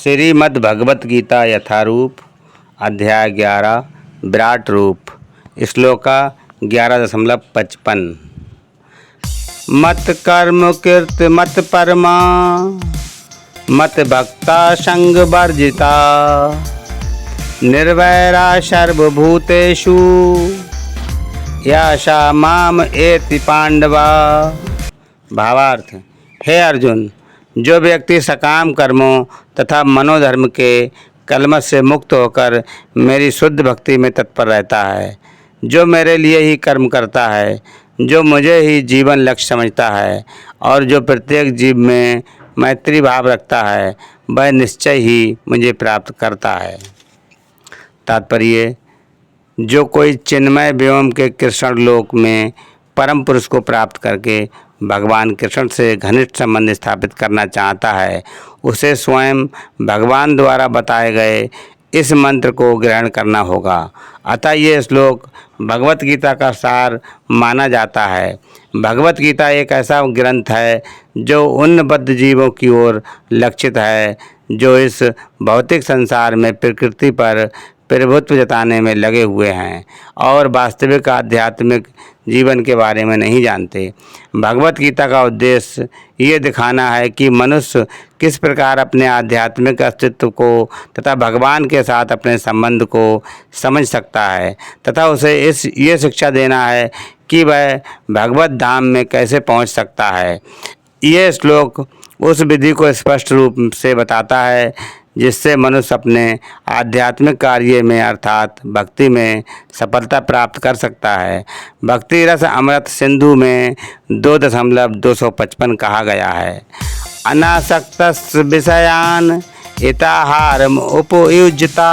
श्रीमद् भगवत गीता यथारूप अध्याय 11 विराट रूप श्लोका 11.55 मत कर्म कीर्ति मत परमा मत भक्ता संग वर्जिता निर्वैरा सर्वभूतेषु याशा माम एति पांडवा। भावार्थ, हे अर्जुन, जो व्यक्ति सकाम कर्मों तथा मनोधर्म के कलमश से मुक्त होकर मेरी शुद्ध भक्ति में तत्पर रहता है, जो मेरे लिए ही कर्म करता है, जो मुझे ही जीवन लक्ष्य समझता है और जो प्रत्येक जीव में मैत्री भाव रखता है, वह निश्चय ही मुझे प्राप्त करता है। तात्पर्य, जो कोई चिन्मय व्योम के कृष्ण लोक में परम पुरुष को प्राप्त करके भगवान कृष्ण से घनिष्ठ संबंध स्थापित करना चाहता है, उसे स्वयं भगवान द्वारा बताए गए इस मंत्र को ग्रहण करना होगा। अतः ये श्लोक भगवत गीता का सार माना जाता है। भगवत गीता एक ऐसा ग्रंथ है जो उन बद्ध जीवों की ओर लक्षित है जो इस भौतिक संसार में प्रकृति पर प्रभुत्व जताने में लगे हुए हैं और वास्तविक आध्यात्मिक जीवन के बारे में नहीं जानते। भगवत गीता का उद्देश्य ये दिखाना है कि मनुष्य किस प्रकार अपने आध्यात्मिक अस्तित्व को तथा भगवान के साथ अपने संबंध को समझ सकता है तथा उसे ये शिक्षा देना है कि वह भगवत धाम में कैसे पहुंच सकता है। ये श्लोक उस विधि को स्पष्ट रूप से बताता है जिससे मनुष्य अपने आध्यात्मिक कार्य में अर्थात भक्ति में सफलता प्राप्त कर सकता है। भक्ति रस अमृत सिंधु में 2.255 कहा गया है। अनासक्त विषयान हिताहारम उपयुज्यता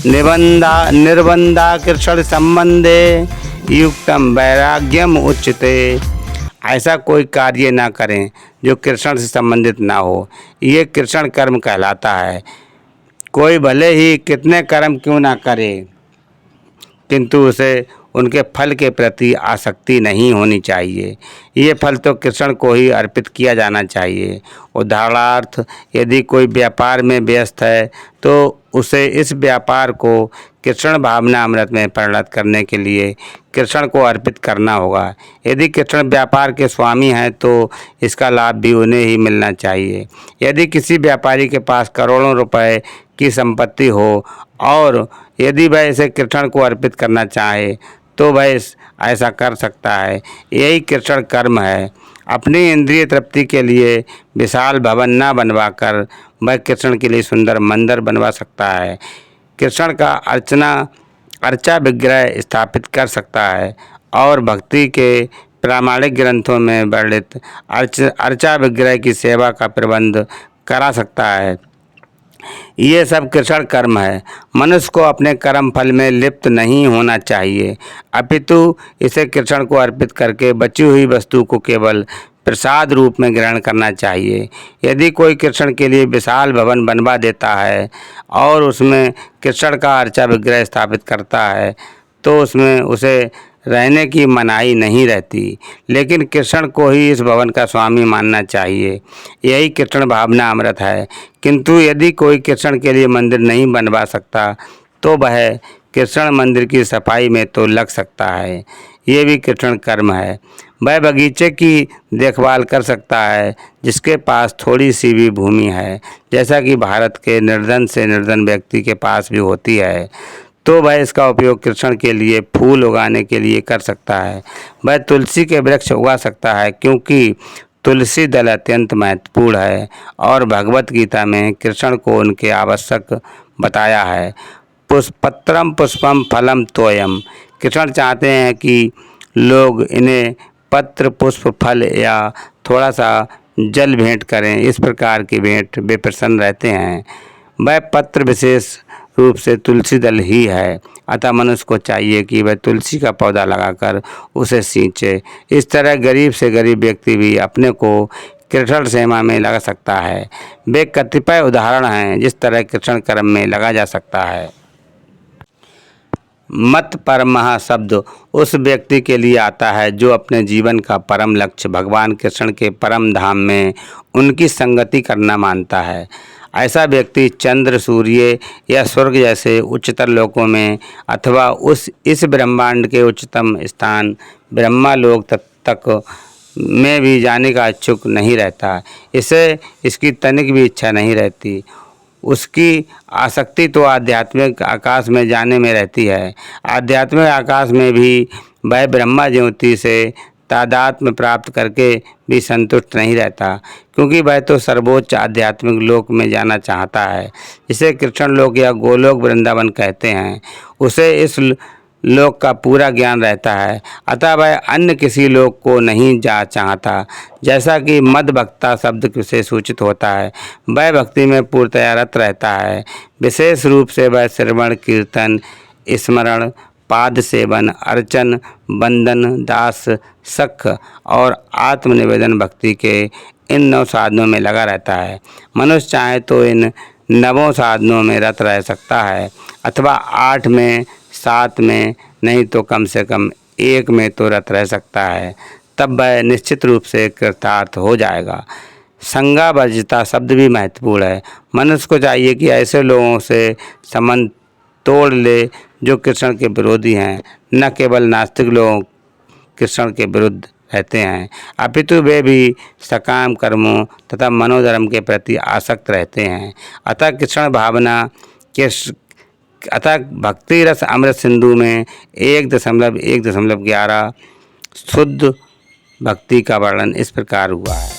निर्बंधा कृष्ण संबंधे युक्तम वैराग्यम उच्यते। ऐसा कोई कार्य ना करें जो कृष्ण से संबंधित ना हो, ये कृष्ण कर्म कहलाता है। कोई भले ही कितने कर्म क्यों ना करे, किंतु उसे उनके फल के प्रति आसक्ति नहीं होनी चाहिए। ये फल तो कृष्ण को ही अर्पित किया जाना चाहिए। उदाहरणार्थ, यदि कोई व्यापार में व्यस्त है तो उसे इस व्यापार को कृष्ण भावना अमृत में परिणत करने के लिए कृष्ण को अर्पित करना होगा। यदि कृष्ण व्यापार के स्वामी हैं तो इसका लाभ भी उन्हें ही मिलना चाहिए। यदि किसी व्यापारी के पास करोड़ों रुपए की संपत्ति हो और यदि वह इसे कृष्ण को अर्पित करना चाहे तो वह ऐसा कर सकता है। यही कृष्ण कर्म है। अपनी इंद्रिय तृप्ति के लिए विशाल भवन न बनवाकर वह कृष्ण के लिए सुंदर मंदिर बनवा सकता है। कृष्ण का अर्चा विग्रह स्थापित कर सकता है और भक्ति के प्रामाणिक ग्रंथों में वर्णित अर्चा विग्रह की सेवा का प्रबंध करा सकता है। ये सब कृष्ण कर्म है। मनुष्य को अपने कर्म फल में लिप्त नहीं होना चाहिए, अपितु इसे कृष्ण को अर्पित करके बची हुई वस्तु को केवल प्रसाद रूप में ग्रहण करना चाहिए। यदि कोई कृष्ण के लिए विशाल भवन बनवा देता है और उसमें कृष्ण का अर्चा विग्रह स्थापित करता है तो उसमें उसे रहने की मनाही नहीं रहती, लेकिन कृष्ण को ही इस भवन का स्वामी मानना चाहिए। यही कृष्ण भावना अमृत है। किंतु यदि कोई कृष्ण के लिए मंदिर नहीं बनवा सकता तो वह कृष्ण मंदिर की सफाई में तो लग सकता है। ये भी कृष्ण कर्म है। वह बगीचे की देखभाल कर सकता है जिसके पास थोड़ी सी भी भूमि है, जैसा कि भारत के निर्धन से निर्धन व्यक्ति के पास भी होती है, तो वह इसका उपयोग कृष्ण के लिए फूल उगाने के लिए कर सकता है। वह तुलसी के वृक्ष उगा सकता है क्योंकि तुलसी दल अत्यंत महत्वपूर्ण है और भगवत गीता में कृष्ण को उनके आवश्यक बताया है। पुष्पत्रम पुष्पम फलम तोयम। कृष्ण चाहते हैं कि लोग इन्हें पत्र पुष्प फल या थोड़ा सा जल भेंट करें। इस प्रकार की भेंट वे प्रसन्न रहते हैं। वह पत्र विशेष रूप से तुलसी दल ही है। अतः मनुष्य को चाहिए कि वह तुलसी का पौधा लगाकर उसे सींचे। इस तरह गरीब से गरीब व्यक्ति भी अपने को कृष्ण सेवा में लगा सकता है। वे कतिपय उदाहरण हैं जिस तरह कृष्ण कर्म में लगा जा सकता है। मत परमः शब्द उस व्यक्ति के लिए आता है जो अपने जीवन का परम लक्ष्य भगवान कृष्ण के परम धाम में उनकी संगति करना मानता है। ऐसा व्यक्ति चंद्र, सूर्य या स्वर्ग जैसे उच्चतर लोकों में अथवा इस ब्रह्मांड के उच्चतम स्थान ब्रह्मालोक तक में भी जाने का इच्छुक नहीं रहता। इसे इसकी तनिक भी इच्छा नहीं रहती। उसकी आसक्ति तो आध्यात्मिक आकाश में जाने में रहती है। आध्यात्मिक आकाश में भी वह ब्रह्मा ज्योति से तादात्म्य प्राप्त करके भी संतुष्ट नहीं रहता, क्योंकि वह तो सर्वोच्च आध्यात्मिक लोक में जाना चाहता है, जिसे कृष्ण लोक या गोलोक वृंदावन कहते हैं। उसे इस लोक का पूरा ज्ञान रहता है, अतः वह अन्य किसी लोक को नहीं जा चाहता। जैसा कि मद भक्ता शब्द से सूचित होता है, वह भक्ति में पूर्णतया रत रहता है। विशेष रूप से वह श्रवण, कीर्तन, स्मरण, पाद सेवन, अर्चन, बंदन, दास, सख और आत्मनिवेदन भक्ति के इन 9 साधनों में लगा रहता है। मनुष्य चाहे तो इन 9 साधनों में रत रह सकता है, अथवा 8 में, 7 में, नहीं तो कम से कम 1 में तो रत रह सकता है। तब वह निश्चित रूप से कृतार्थ हो जाएगा। संगावर्जिता शब्द भी महत्वपूर्ण है। मनुष्य को चाहिए कि ऐसे लोगों से संबंध तोड़ ले जो कृष्ण के विरोधी हैं। न केवल नास्तिक लोग कृष्ण के विरुद्ध रहते हैं, अपितु वे भी सकाम कर्मों तथा मनोधर्म के प्रति आसक्त रहते हैं। अतः कृष्ण भावना के अतः भक्ति रस अमृत सिंधु में 1.1.11 शुद्ध भक्ति का वर्णन इस प्रकार हुआ है।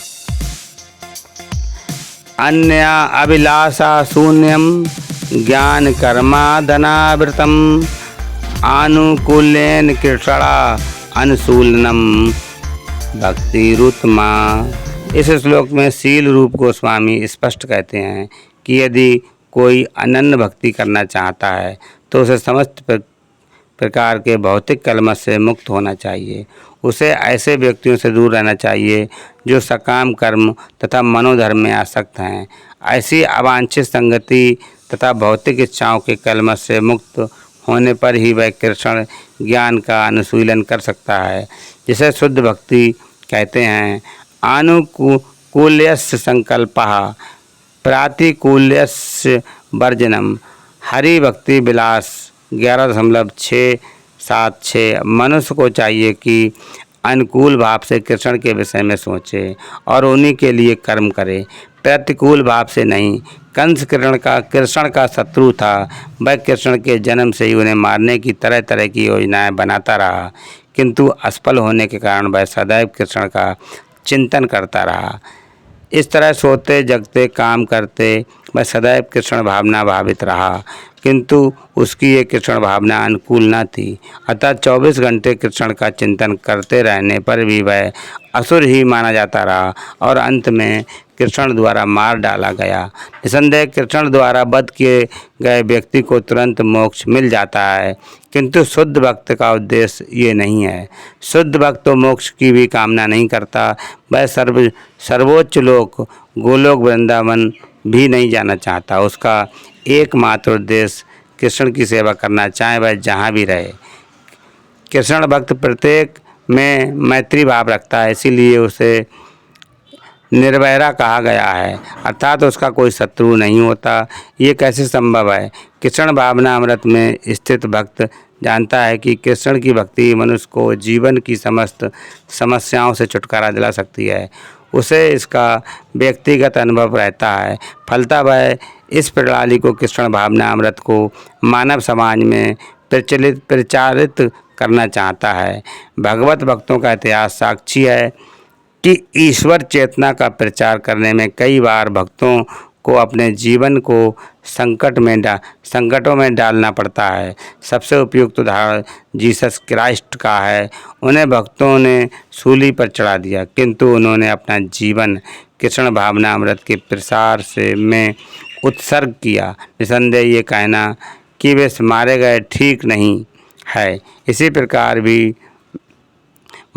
अन्य अभिलाषा शून्यम ज्ञान कर्मादनावृतम आनुकूल्येन कृष्णा अनुशूलनम भक्ति रुतमा। इस श्लोक में शील रूप गोस्वामी स्पष्ट कहते हैं कि यदि कोई अनन्य भक्ति करना चाहता है तो उसे समस्त प्रकार के भौतिक कलमश से मुक्त होना चाहिए। उसे ऐसे व्यक्तियों से दूर रहना चाहिए जो सकाम कर्म तथा मनोधर्म में आसक्त हैं। ऐसी अवांछित संगति तथा भौतिक इच्छाओं के कलमश से मुक्त होने पर ही वह कृष्ण ज्ञान का अनुशीलन कर सकता है, जिसे शुद्ध भक्ति कहते हैं। आनुकूल्यस्य संकल्पः प्रातिकूल्यस्य वर्जनम। हरि भक्ति विलास 11.676। मनुष्य को चाहिए कि अनुकूल भाव से कृष्ण के विषय में सोचे और उन्हीं के लिए कर्म करे, प्रतिकूल भाव से नहीं। कंस कृष्ण का शत्रु था। वह कृष्ण के जन्म से ही उन्हें मारने की तरह तरह की योजनाएं बनाता रहा, किंतु असफल होने के कारण वह सदैव कृष्ण का चिंतन करता रहा। इस तरह सोते जगते काम करते वह सदैव कृष्ण भावना भावित रहा, किंतु उसकी ये कृष्ण भावना अनुकूल न थी। अतः 24 घंटे कृष्ण का चिंतन करते रहने पर भी वह असुर ही माना जाता रहा और अंत में कृष्ण द्वारा मार डाला गया। निसंदेह कृष्ण द्वारा वध किए गए व्यक्ति को तुरंत मोक्ष मिल जाता है, किंतु शुद्ध भक्त का उद्देश्य ये नहीं है। शुद्ध भक्त तो मोक्ष की भी कामना नहीं करता। वह सर्वोच्च लोक गोलोक वृंदावन भी नहीं जाना चाहता। उसका एकमात्र उद्देश्य कृष्ण की सेवा करना, चाहे वह जहाँ भी रहे। कृष्ण भक्त प्रत्येक में मैत्री भाव रखता है, इसीलिए उसे निर्वैरा कहा गया है, अर्थात उसका कोई शत्रु नहीं होता। ये कैसे संभव है? कृष्ण भावना अमृत में स्थित भक्त जानता है कि कृष्ण की भक्ति मनुष्य को जीवन की समस्त समस्याओं से छुटकारा दिला सकती है। उसे इसका व्यक्तिगत अनुभव रहता है। फलतः वह इस प्रणाली को, कृष्ण भावना अमृत को मानव समाज में प्रचारित करना चाहता है। भगवत भक्तों का इतिहास साक्षी है कि ईश्वर चेतना का प्रचार करने में कई बार भक्तों को अपने जीवन को संकटों में डालना पड़ता है। सबसे उपयुक्त उदाहरण जीसस क्राइस्ट का है। उन्हें भक्तों ने सूली पर चढ़ा दिया, किंतु उन्होंने अपना जीवन कृष्ण भावना अमृत के प्रसार में उत्सर्ग किया। निसंदेह ये कहना कि वे मारे गए ठीक नहीं है। इसी प्रकार भी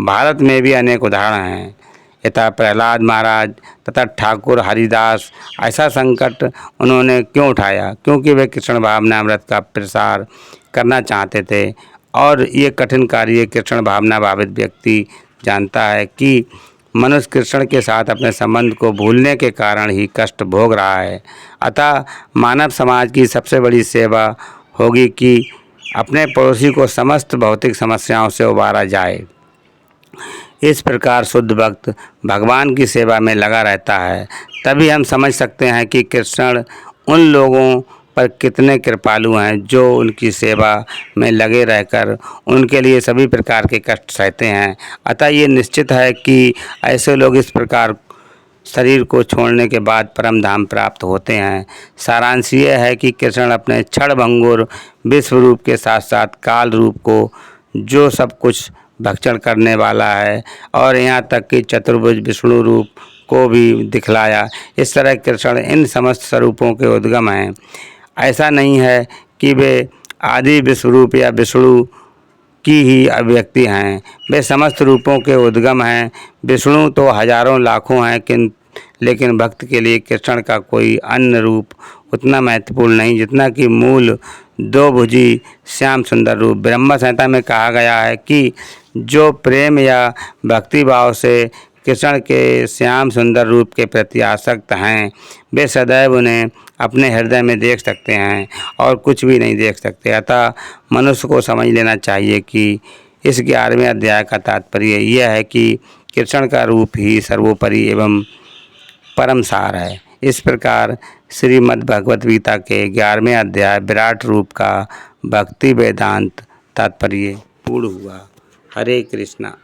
भारत में भी अनेक उदाहरण हैं। यथा प्रहलाद महाराज तथा ठाकुर हरिदास। ऐसा संकट उन्होंने क्यों उठाया? क्योंकि वे कृष्ण भावना अमृत का प्रसार करना चाहते थे, और ये कठिन कार्य कृष्ण भावना भावित व्यक्ति जानता है कि मनुष्य कृष्ण के साथ अपने संबंध को भूलने के कारण ही कष्ट भोग रहा है। अतः मानव समाज की सबसे बड़ी सेवा होगी कि अपने पड़ोसी को समस्त भौतिक समस्याओं से उबारा जाए। इस प्रकार शुद्ध भक्त भगवान की सेवा में लगा रहता है। तभी हम समझ सकते हैं कि कृष्ण उन लोगों पर कितने कृपालु हैं जो उनकी सेवा में लगे रहकर उनके लिए सभी प्रकार के कष्ट सहते हैं। अतः ये निश्चित है कि ऐसे लोग इस प्रकार शरीर को छोड़ने के बाद परम धाम प्राप्त होते हैं। सारांश ये है कि कृष्ण अपने क्षणभंगुर विश्व रूप के साथ साथ काल रूप को, जो सब कुछ भक्षण करने वाला है, और यहाँ तक कि चतुर्भुज विष्णु रूप को भी दिखलाया। इस तरह कृष्ण इन समस्त स्वरूपों के उद्गम हैं। ऐसा नहीं है कि वे आदि विश्वरूप या विष्णु की ही अभिव्यक्ति हैं। वे समस्त रूपों के उद्गम हैं। विष्णु तो हजारों लाखों हैं, लेकिन भक्त के लिए कृष्ण का कोई अन्य रूप उतना महत्वपूर्ण नहीं जितना कि मूल दो भुजी श्याम सुंदर रूप। ब्रह्म संहिता में कहा गया है कि जो प्रेम या भक्ति भाव से कृष्ण के श्याम सुंदर रूप के प्रति आसक्त हैं, वे सदैव उन्हें अपने हृदय में देख सकते हैं और कुछ भी नहीं देख सकते। अतः मनुष्य को समझ लेना चाहिए कि इस 11वें अध्याय का तात्पर्य यह है कि कृष्ण का रूप ही सर्वोपरि एवं परम सार है। इस प्रकार श्रीमद् भगवत गीता के 11वें अध्याय विराट रूप का भक्ति वेदांत तात्पर्य पूर्ण हुआ। हरे कृष्णा।